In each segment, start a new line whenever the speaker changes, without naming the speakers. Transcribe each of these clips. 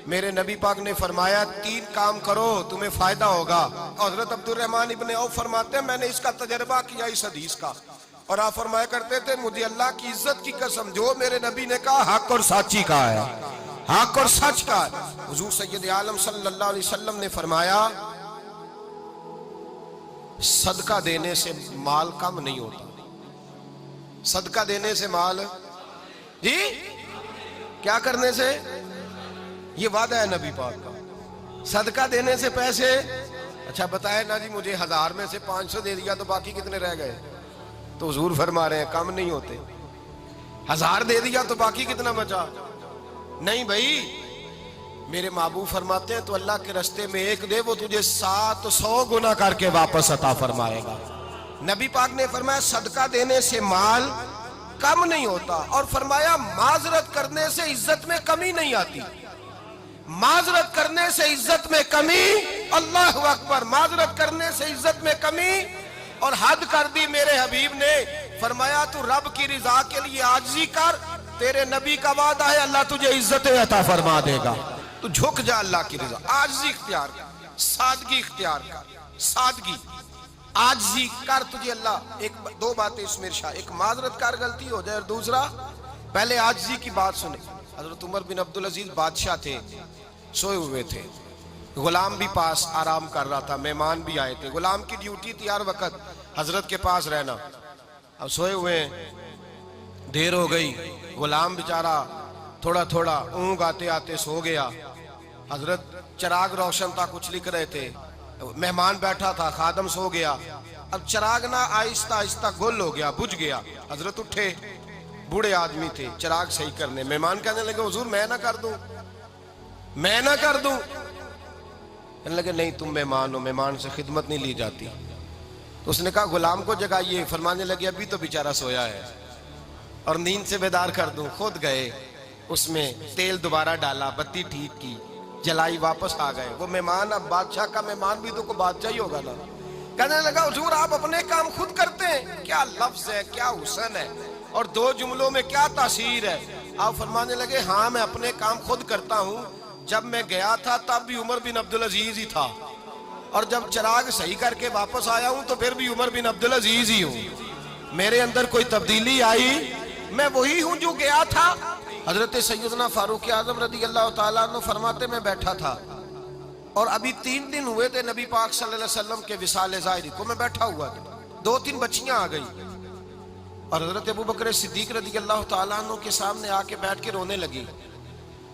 میرے نبی پاک نے فرمایا 3 کام کرو تمہیں فائدہ ہوگا. حضرت عبدالرحمن ابن عوف فرماتے ہیں میں نے اس کا تجربہ کیا اس حدیث کا, اور آپ فرمایا کرتے تھے مجھے اللہ کی عزت کی قسم جو میرے نبی نے کہا حق اور سچی کہا ہے, حق اور سچ کا ہے. حضور سید عالم صلی اللہ علیہ وسلم نے فرمایا صدقہ دینے سے مال کم نہیں ہوتا. صدقہ دینے سے مال جی کیا کرنے سے, یہ وعدہ ہے نبی پاک کا. صدقہ دینے سے پیسے, اچھا بتائے نا جی مجھے 1000 میں سے 500 دے دیا تو باقی کتنے رہ گئے؟ تو حضور فرما رہے ہیں کم نہیں ہوتے. 1000 دے دیا تو باقی کتنا بچا؟ نہیں بھائی, میرے محبوب فرماتے ہیں تو اللہ کے رستے میں 1 دے وہ تجھے 700 گنا کر کے واپس عطا فرمائے گا. نبی پاک نے فرمایا صدقہ دینے سے مال کم نہیں ہوتا, اور فرمایا معذرت کرنے سے عزت میں کمی نہیں آتی. معذرت کرنے سے عزت میں کمی, اللہ اکبر, معذرت کرنے سے عزت میں کمی. اور حد کر دی میرے حبیب نے, فرمایا تو رب کی رضا کے لیے عاجزی کر, تیرے نبی کا وعدہ ہے اللہ تجھے عزت عطا فرما دے گا. تو جھک جا اللہ کی رضا, عاجزی اختیار کر, سادگی اختیار کر, سادگی عاجزی کر, تجھے اللہ 2 باتیں اس میں ارشاد, ایک معذرت کر غلطی ہو جائے, اور دوسرا پہلے عاجزی کی بات سنیں. حضرت عمر بن عبدالعزیز بادشاہ تھے, سوئے ہوئے تھے, غلام بھی پاس آرام کر رہا تھا, مہمان بھی آئے تھے. غلام کی ڈیوٹی تھی ہر وقت حضرت کے پاس رہنا. اب سوئے ہوئے ہیں, دیر ہو گئی, غلام بیچارہ تھوڑا تھوڑا اونگ آتے آتے سو گیا. حضرت چراغ روشن تھا, کچھ لکھ رہے تھے, مہمان بیٹھا تھا, خادم سو گیا. اب چراغ نہ آہستہ آہستہ گل ہو گیا, بجھ گیا. حضرت اٹھے, بوڑھے آدمی تھے, چراغ صحیح کرنے. مہمان کہنے لگے حضور میں نہ کر دوں, میں نہ کر دوں. کہنے لگے نہیں تم مہمان ہو, مہمان سے خدمت نہیں لی جاتی. تو اس نے کہا غلام کو جگائیے. فرمانے لگے ابھی تو بیچارہ سویا ہے اور نیند سے بیدار کر دوں. خود گئے, اس میں تیل دوبارہ ڈالا, بتی ٹھیک کی, جلائی, واپس آ گئے. وہ مہمان, اب بادشاہ کا مہمان بھی تو کوئی بادشاہ ہی ہوگا نا. کہنے لگا حضور آپ اپنے کام خود کرتے ہیں, کیا لفظ ہے, کیا حسن ہے, اور 2 جملوں میں کیا تاثیر ہے. آپ فرمانے لگے ہاں میں اپنے کام خود کرتا ہوں. جب میں گیا تھا تب بھی عمر بن عبدالعزیز ہی تھا, اور جب چراغ صحیح کر کے واپس آیا ہوں تو پھر بھی عمر بن عبدالعزیز ہی ہوں. میرے اندر کوئی تبدیلی آئی, میں وہی ہوں جو گیا تھا. حضرت سیدنا فاروق اعظم رضی اللہ تعالیٰ عنہ فرماتے میں بیٹھا تھا, اور ابھی 3 دن ہوئے تھے نبی پاک صلی اللہ علیہ وسلم کے وصال ظاہری کو. میں بیٹھا ہوا تھا, 2-3 بچیاں آ گئی, اور حضرت ابو بکر صدیق رضی اللہ تعالیٰ عنہ کے سامنے آ کے بیٹھ کے رونے لگی.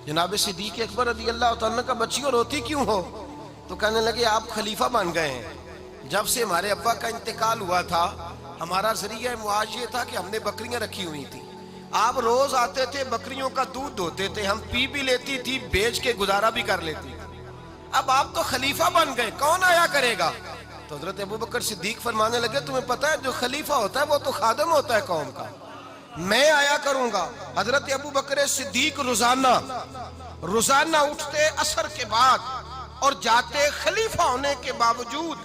جناب صدیق اکبر رضی اللہ تعالیٰ عنہ کا بچیوں روتی کیوں ہو؟ تو کہنے لگے آپ خلیفہ بن گئے ہیں. جب سے ہمارے ابا کا انتقال ہوا تھا ہمارا ذریعہ معاش یہ تھا کہ ہم نے بکریاں رکھی ہوئی تھی. آپ روز آتے تھے, بکریوں کا دودھ دھوتے تھے, ہم پی بھی لیتی تھی, بیچ کے گزارا بھی کر لیتی. اب آپ تو خلیفہ بن گئے, کون آیا کرے گا؟ تو حضرت ابو بکر صدیق فرمانے لگے تمہیں پتہ ہے جو خلیفہ ہوتا ہے وہ تو خادم ہوتا ہے قوم کا, میں آیا کروں گا. حضرت ابو بکر صدیق روزانہ اٹھتے عصر کے بعد اور جاتے, خلیفہ ہونے کے باوجود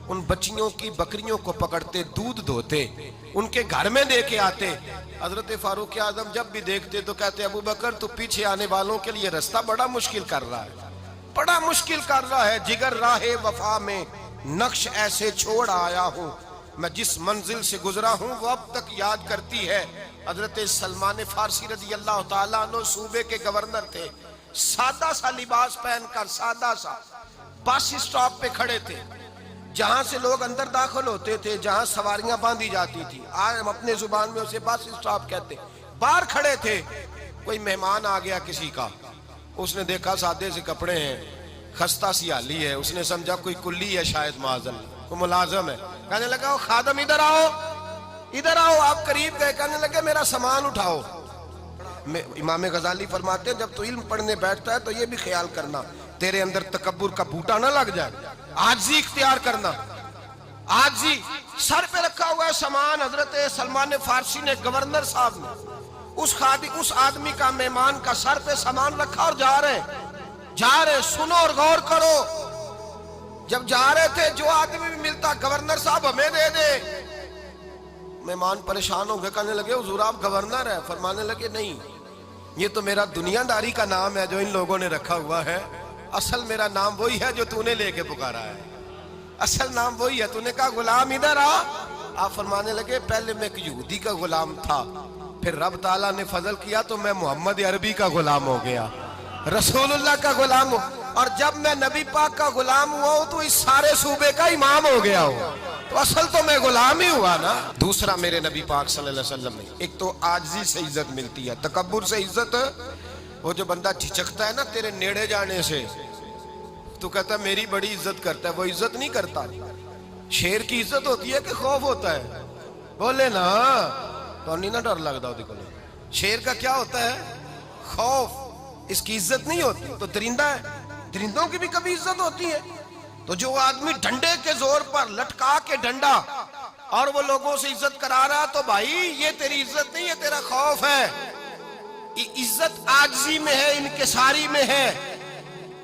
ان بچیوں کی بکریوں کو پکڑتے, دودھ دھوتے, ان کے گھر میں دے کے آتے. حضرت فاروق اعظم جب بھی دیکھتے تو کہتے ابو بکر تو پیچھے آنے والوں کے لیے رستہ بڑا مشکل کر رہا ہے, بڑا مشکل کر رہا ہے. جگر راہ وفا میں نقش ایسے چھوڑ آیا ہوں, میں جس منزل سے گزرا ہوں وہ اب تک یاد کرتی ہے. حضرت سلمان فارسی رضی اللہ تعالیٰ عنہ صوبے کے گورنر تھے, سادہ سا لباس پہن کر, سادہ سا, بس اسٹاپ پہ کھڑے تھے, جہاں سے لوگ اندر داخل ہوتے تھے, جہاں سواریاں باندھی جاتی تھی, آج ہم اپنے زبان میں اسے بس اسٹاپ کہتے. باہر کھڑے تھے, کوئی مہمان آ گیا کسی کا, اس نے دیکھا سادے سے کپڑے ہیں, خستہ سی حالی ہے, اس نے سمجھا کوئی کلی ہے شاید, معاذ اللہ کوئی ملازم ہے. کہنے لگا خادم ادھر آؤ, ادھر آؤ. آپ قریب گئے, کہنے لگے میرا سامان اٹھاؤ. امام غزالی فرماتے ہیں جب تو علم پڑھنے بیٹھتا ہے تو یہ بھی خیال کرنا تیرے اندر تکبر کا بوٹا نہ لگ جائے, عاجزی اختیار کرنا. عاجزی, سر پہ رکھا ہوا ہے سامان. حضرت سلمان فارسی نے, گورنر صاحب نے, اس آدمی کا, مہمان کا سر پہ سامان رکھا اور جا رہے. سنو اور غور کرو. جب جا رہے تھے جو آدمی بھی ملتا گورنر صاحب ہمیں دے دے. مہمان پریشان ہو گئے, کہنے لگے حضور آپ گورنر ہیں؟ فرمانے لگے نہیں, یہ تو میرا دنیا داری کا نام ہے جو ان لوگوں نے رکھا ہوا ہے، اصل میرا نام وہی ہے جو تو نے لے کے پکارا ہے، اصل نام وہی ہے۔ تو نے کہا غلام ادھر آ، آپ فرمانے لگے پہلے میں ایک یہودی کا غلام تھا، پھر رب تعالیٰ نے فضل کیا تو میں محمد عربی کا غلام ہو گیا، رسول اللہ کا غلام ہو، اور جب میں نبی پاک کا غلام ہوا ہوں تو اس سارے صوبے کا امام ہو گیا ہوں، تو اصل تو میں غلام ہی ہوا نا۔ دوسرا میرے نبی پاک صلی اللہ علیہ وسلم نے ایک تو عاجزی سے عزت ملتی ہے، تکبر سے عزت، وہ جو بندہ جھجکتا ہے نا تیرے نیڑے جانے سے، تو کہتا ہے میری بڑی عزت کرتا ہے، وہ عزت نہیں کرتا۔ شیر کی عزت ہوتی ہے کہ خوف ہوتا ہے؟ بولے نا تو نہیں نہ ڈر لگتا ہوتی کو۔ شیر کا کیا ہوتا ہے؟ خوف، اس کی عزت نہیں ہوتی۔ تو درندہ ہے، درندوں کی بھی کبھی عزت ہوتی ہے؟ تو جو آدمی ڈنڈے کے زور پر لٹکا کے ڈنڈا اور وہ لوگوں سے عزت کرا رہا، تو بھائی یہ تیری عزت نہیں ہے، تیرا خوف ہے۔ عزت عاجزی میں ہے، انکساری میں ہے۔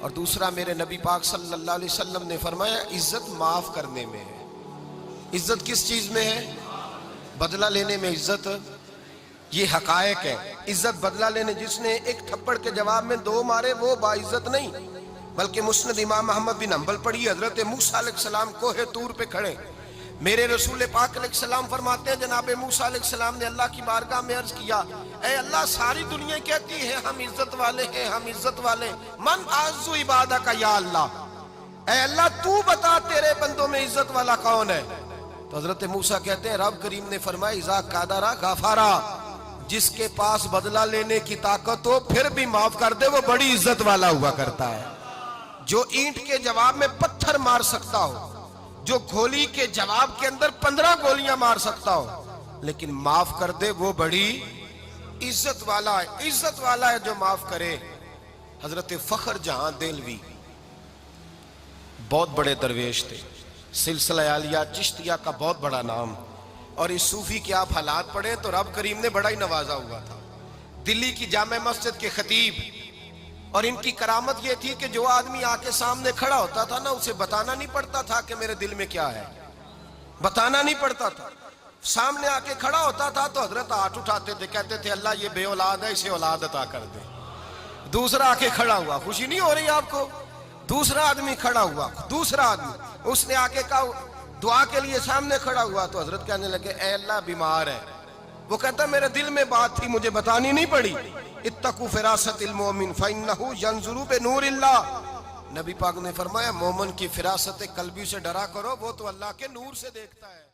اور دوسرا میرے نبی پاک صلی اللہ علیہ وسلم نے فرمایا عزت معاف کرنے میں ہے۔ عزت کس چیز میں ہے؟ بدلہ لینے میں عزت، یہ حقائق ہے۔ عزت بدلہ لینے، جس نے ایک تھپڑ کے جواب میں 2 مارے وہ باعزت نہیں، بلکہ مسند امام احمد بن حنبل پڑھی، حضرت موسیٰ علیہ السلام کوہ طور پہ کھڑے، میرے رسول پاک علیہ السلام فرماتے ہیں جناب موسیٰ علیہ السلام نے اللہ کی بارگاہ میں عرض کیا، اے اللہ ساری دنیا کہتی ہے ہم عزت والے ہیں، ہم عزت والے، من اعز عبادک یا اللہ، اے اللہ تو بتا تیرے بندوں میں عزت والا کون ہے؟ تو حضرت موسیٰ کہتے ہیں رب کریم نے فرمایا اذا قادر غفارا، جس کے پاس بدلہ لینے کی طاقت ہو پھر بھی معاف کر دے وہ بڑی عزت والا ہوا کرتا ہے۔ جو اینٹ کے جواب میں پتھر مار سکتا ہو، جو گولی کے جواب کے اندر 15 گولیاں مار سکتا ہو، لیکن معاف کر دے وہ بڑی عزت والا ہے۔ عزت والا ہے جو معاف کرے۔ حضرت فخر جہاں دہلوی بہت بڑے درویش تھے، سلسلہ عالیہ چشتیہ کا بہت بڑا نام، اور اس صوفی کے آپ حالات پڑھیں تو رب کریم نے بڑا ہی نوازا ہوا تھا۔ دلی کی جامع مسجد کے خطیب، اور ان کی کرامت یہ تھی کہ جو آدمی آ کے سامنے کھڑا ہوتا تھا نا اسے بتانا نہیں پڑتا تھا کہ میرے دل میں کیا ہے، بتانا نہیں پڑتا تھا۔ سامنے آ کے کھڑا ہوتا تھا تو حضرت ہاتھ اٹھاتے تھے، کہتے تھے اللہ یہ بے اولاد ہے اسے اولاد عطا کر دے۔ دوسرا آ کے کھڑا ہوا، خوشی نہیں ہو رہی آپ کو؟ دوسرا آدمی کھڑا ہوا، دوسرا آدمی، اس نے آ کے کہا دعا کے لیے سامنے کھڑا ہوا تو حضرت کہنے لگے اے اللہ بیمار ہے، وہ کہتا میرے دل میں بات تھی مجھے بتانی نہیں پڑی، اتقوا فراست المومن فإنہ ینظر بنور اللہ، نبی پاک نے فرمایا مومن کی فراست قلبی سے ڈرا کرو، وہ تو اللہ کے نور سے دیکھتا ہے۔